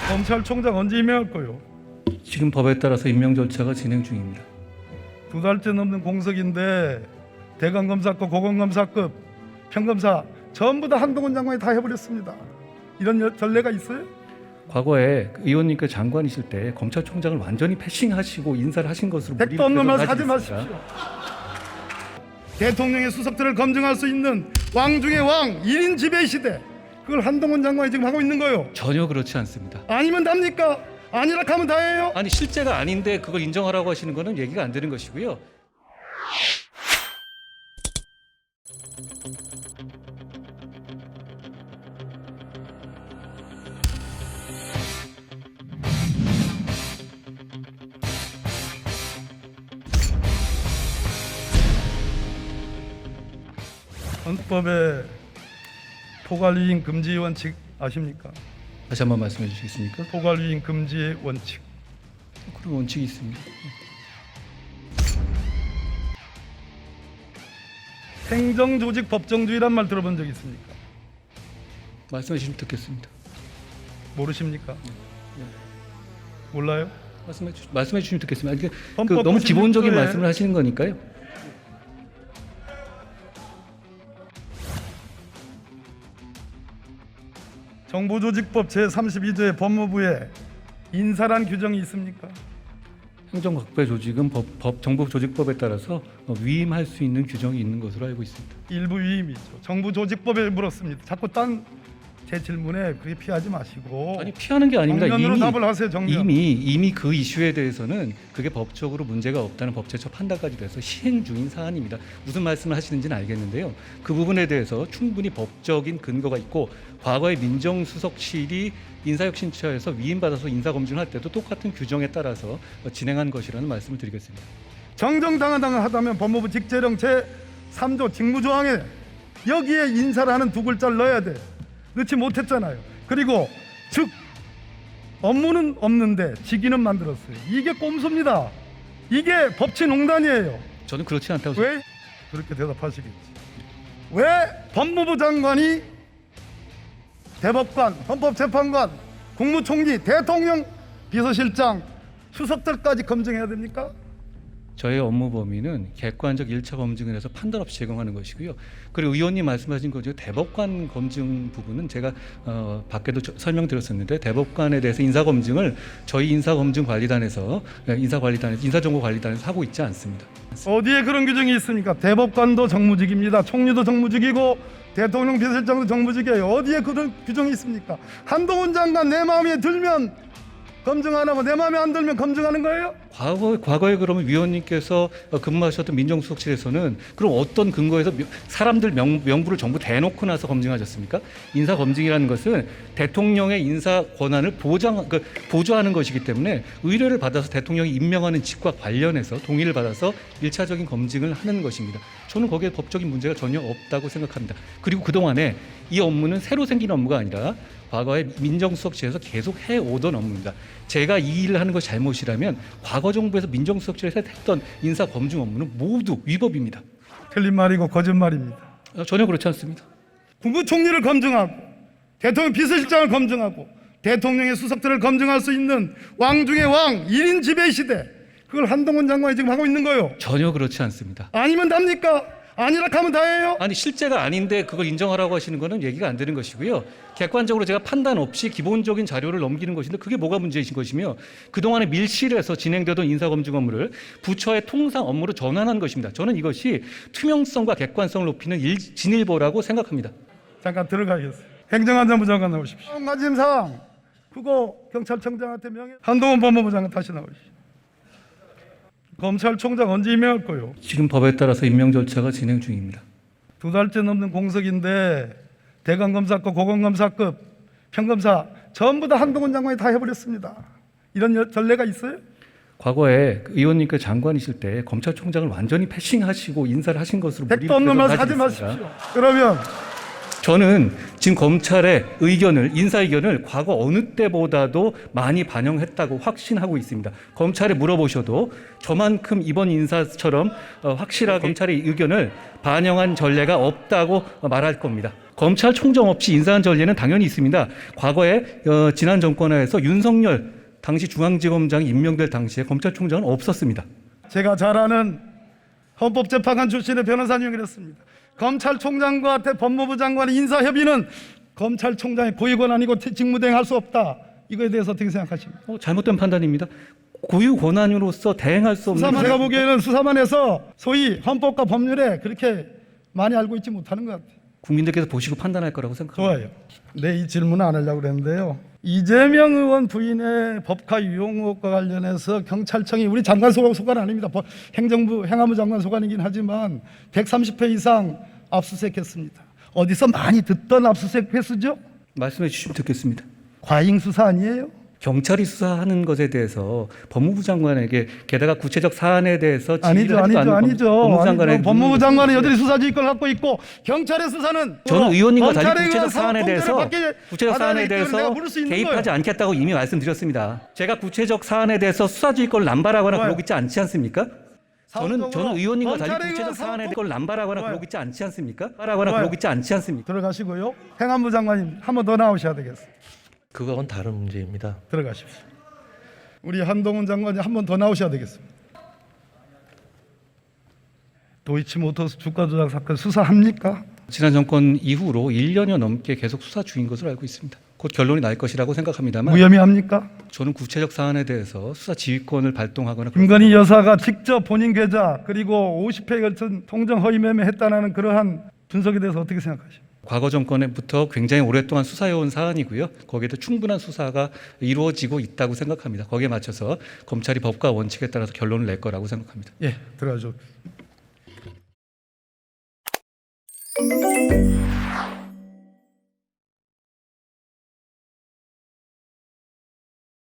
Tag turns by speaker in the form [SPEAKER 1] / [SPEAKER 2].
[SPEAKER 1] 검찰총장 언제 임명할 거요?
[SPEAKER 2] 지금 법에 따라서 임명 절차가 진행 중입니다.
[SPEAKER 1] 2달째 넘는 공석인데 대검검사급, 고검검사급, 평검사 전부 다 한동훈 장관이 다 해버렸습니다. 이런 전례가 있어요?
[SPEAKER 2] 과거에 의원님께서 장관이실 때 검찰총장을 완전히 패싱하시고 인사를 하신 것으로
[SPEAKER 1] 택도 없는 말
[SPEAKER 2] 가지고
[SPEAKER 1] 하지
[SPEAKER 2] 있습니다.
[SPEAKER 1] 마십시오. 대통령의 수석들을 검증할 수 있는 왕 중의 왕 1인 지배 시대, 그걸 한동훈 장관이 지금 하고 있는 거예요.
[SPEAKER 2] 전혀 그렇지 않습니다.
[SPEAKER 1] 아니면 답니까? 아니라 하면 다예요.
[SPEAKER 2] 아니 실제가 아닌데 그걸 인정하라고 하시는 거는 얘기가 안 되는 것이고요.
[SPEAKER 1] 헌법에 포괄유인 금지 원칙 아십니까?
[SPEAKER 2] 다시 한번 말씀해 주시겠습니까?
[SPEAKER 1] 포괄유인 금지 원칙.
[SPEAKER 2] 그런 원칙이 있습니다.
[SPEAKER 1] 행정조직 법정주의란 말 들어본 적 있습니까?
[SPEAKER 2] 말씀해 주시면 듣겠습니다.
[SPEAKER 1] 모르십니까? 몰라요?
[SPEAKER 2] 말씀해 주시면 듣겠습니다. 그
[SPEAKER 1] 헌법
[SPEAKER 2] 너무
[SPEAKER 1] 96조에
[SPEAKER 2] 기본적인 말씀을 하시는 거니까요.
[SPEAKER 1] 정부조직법 제32조의 법무부에 인사란 규정이 있습니까?
[SPEAKER 2] 행정각부의 조직은 정부조직법에 따라서 위임할 수 있는 규정이 있는 것으로 알고 있습니다.
[SPEAKER 1] 일부 위임이죠. 정부조직법에 물었습니다. 자꾸 딴 제 질문에 그렇게 피하지 마시고.
[SPEAKER 2] 아니 피하는 게 아닙니다.
[SPEAKER 1] 정면으로 답을 하세요. 정면.
[SPEAKER 2] 이미 그 이슈에 대해서는 그게 법적으로 문제가 없다는 법제처 판단까지 돼서 시행 중인 사안입니다. 무슨 말씀을 하시는지는 알겠는데요. 그 부분에 대해서 충분히 법적인 근거가 있고 과거에 민정수석실이 인사혁신처에서 위임받아서 인사검증을 할 때도 똑같은 규정에 따라서 진행한 것이라는 말씀을 드리겠습니다.
[SPEAKER 1] 정정당당하다면 법무부 직제령 제3조 직무조항에 여기에 인사를 하는 두 글자를 넣어야 돼. 넣지 못했잖아요. 그리고 즉 업무는 없는데 직위는 만들었어요. 이게 꼼수입니다. 이게 법치농단이에요.
[SPEAKER 2] 저는 그렇지 않다고 생각합니다.
[SPEAKER 1] 왜? 그렇게 대답하시겠지. 왜 법무부 장관이 대법관, 헌법재판관, 국무총리, 대통령, 비서실장, 수석들까지 검증해야 됩니까?
[SPEAKER 2] 저의 업무 범위는 객관적 1차 검증을 해서 판단 없이 제공하는 것이고요. 그리고 의원님 말씀하신 거죠. 대법관 검증 부분은 제가 밖에도 설명드렸었는데 대법관에 대해서 인사검증을 저희 인사검증관리단에서 인사정보관리단에서 하고 있지 않습니다.
[SPEAKER 1] 어디에 그런 규정이 있습니까? 대법관도 정무직입니다. 총리도 정무직이고 대통령 비서실장도 정무직이에요. 어디에 그런 규정이 있습니까? 한동훈 장관 내 마음에 들면 검증 안 하고 내 마음에 안 들면 검증하는 거예요?
[SPEAKER 2] 과거에 그러면 위원님께서 근무하셨던 민정수석실에서는 그럼 어떤 근거에서 사람들 명부를 전부 대놓고 나서 검증하셨습니까? 인사 검증이라는 것은 대통령의 인사 권한을 보좌하는 것이기 때문에 의뢰를 받아서 대통령이 임명하는 직과 관련해서 동의를 받아서 1차적인 검증을 하는 것입니다. 저는 거기에 법적인 문제가 전혀 없다고 생각합니다. 그리고 그동안에 이 업무는 새로 생긴 업무가 아니라 과거에 민정수석실에서 계속 해오던 업무입니다. 제가 이 일을 하는 것이 잘못이라면 과거 정부에서 민정수석실에서 했던 인사검증 업무는 모두 위법입니다.
[SPEAKER 1] 틀린 말이고 거짓말입니다.
[SPEAKER 2] 전혀 그렇지 않습니다.
[SPEAKER 1] 국무총리를 검증하고 대통령 비서실장을 검증하고 대통령의 수석들을 검증할 수 있는 왕 중의 왕 1인 지배 시대, 그걸 한동훈 장관이 지금 하고 있는 거예요.
[SPEAKER 2] 전혀 그렇지 않습니다.
[SPEAKER 1] 아니면 답니까? 아니라 하면 다예요.
[SPEAKER 2] 아니 실제가 아닌데 그걸 인정하라고 하시는 거는 얘기가 안 되는 것이고요. 객관적으로 제가 판단 없이 기본적인 자료를 넘기는 것인데 그게 뭐가 문제이신 것이며 그동안에 밀실에서 진행되던 인사검증 업무를 부처의 통상 업무로 전환한 것입니다. 저는 이것이 투명성과 객관성을 높이는 진일보라고 생각합니다.
[SPEAKER 1] 잠깐 들어가겠어요. 행정안전부 장관 나오십시오. 마지막사항 그거 경찰청장한테 명예. 한동훈 법무부 장관 다시 나오십시오. 검찰총장 언제 임명할 거요?
[SPEAKER 2] 지금 법에 따라서 임명 절차가 진행 중입니다.
[SPEAKER 1] 2달째 넘는 공석인데 대검검사급, 고검검사급, 평검사 전부 다 한동훈 장관이 다 해버렸습니다. 이런 전례가 있어요?
[SPEAKER 2] 과거에 의원님께서 장관이실 때 검찰총장을 완전히 패싱하시고 인사를 하신 것으로
[SPEAKER 1] 택도 없는 말 하지 마십시오. 그러면
[SPEAKER 2] 저는 지금 검찰의 인사 의견을 과거 어느 때보다도 많이 반영했다고 확신하고 있습니다. 검찰에 물어보셔도 저만큼 이번 인사처럼 확실하게 검찰의 의견을 반영한 전례가 없다고 말할 겁니다. 검찰총장 없이 인사한 전례는 당연히 있습니다. 과거에 지난 정권하에서 윤석열 당시 중앙지검장이 임명될 당시에 검찰총장은 없었습니다.
[SPEAKER 1] 제가 잘 아는 헌법재판관 출신의 변호사님이 그랬습니다. 검찰총장과 법무부 장관의 인사협의는 검찰총장의 고유권 아니고 직무대행할 수 없다. 이거에 대해서 어떻게 생각하십니까?
[SPEAKER 2] 잘못된 판단입니다. 고유 권한으로서 대행할 수 없는
[SPEAKER 1] 수사만 제가 보기에는 수사만 해서 소위 헌법과 법률에 그렇게 많이 알고 있지 못하는 것 같아요.
[SPEAKER 2] 국민들께서 보시고 판단할 거라고 생각합니다.
[SPEAKER 1] 좋아요. 네, 이 질문은 안 하려고 그랬는데요. 이재명 의원 부인의 법카 유용 의혹과 관련해서 경찰청이 우리 장관 소관 아닙니다. 행정부 행안부 장관 소관이긴 하지만 130회 이상 압수수색했습니다. 어디서 많이 듣던 압수수색 횟수죠?
[SPEAKER 2] 말씀해 주시면 듣겠습니다.
[SPEAKER 1] 과잉 수사 아니에요?
[SPEAKER 2] 경찰이 수사하는 것에 대해서 법무부 장관에게 게다가 구체적 사안에 대해서
[SPEAKER 1] 아니죠.
[SPEAKER 2] 법무부 장관에게
[SPEAKER 1] 법무부 장관은 여전히 수사지휘권을 갖고 있고 경찰의 수사는
[SPEAKER 2] 저는 의원님과 달리
[SPEAKER 1] 검찰에
[SPEAKER 2] 구체적
[SPEAKER 1] 의한
[SPEAKER 2] 사안에 대해서
[SPEAKER 1] 받아야 되기 때문에 내가 물을 수 있는
[SPEAKER 2] 개입하지
[SPEAKER 1] 거예요.
[SPEAKER 2] 않겠다고 이미 말씀드렸습니다. 제가 구체적 사안에 대해서 수사지휘권을 남발하거나
[SPEAKER 1] 좋아요.
[SPEAKER 2] 그러고 있지 않지 않습니까? 저는 의원님과 달리
[SPEAKER 1] 검찰에
[SPEAKER 2] 구체적
[SPEAKER 1] 의한
[SPEAKER 2] 사안에
[SPEAKER 1] 사법-
[SPEAKER 2] 대해서 남발하거나
[SPEAKER 1] 좋아요.
[SPEAKER 2] 그러고 있지 않지 않습니까?
[SPEAKER 1] 좋아요. 들어가시고요. 행안부 장관님 한 번 더 나오셔야 되겠어요.
[SPEAKER 3] 그건 다른 문제입니다.
[SPEAKER 1] 들어가십시오. 우리 한동훈 장관이 한 번 더 나오셔야 되겠습니다. 도이치모터스 주가 조작 사건 수사합니까?
[SPEAKER 2] 지난 정권 이후로 1년여 넘게 계속 수사 중인 것으로 알고 있습니다. 곧 결론이 날 것이라고 생각합니다만
[SPEAKER 1] 무혐의합니까?
[SPEAKER 2] 저는 구체적 사안에 대해서 수사 지휘권을 발동하거나
[SPEAKER 1] 김건희 여사가 직접 본인 계좌 그리고 50회에 걸친 통정 허위 매매했다는 그러한 분석에 대해서 어떻게 생각하십니까?
[SPEAKER 2] 과거 정권부터 굉장히 오랫동안 수사해온 사안이고요. 거기에도 충분한 수사가 이루어지고 있다고 생각합니다. 거기에 맞춰서 검찰이 법과 원칙에 따라서 결론을 낼 거라고 생각합니다.
[SPEAKER 1] 예, 들어가죠.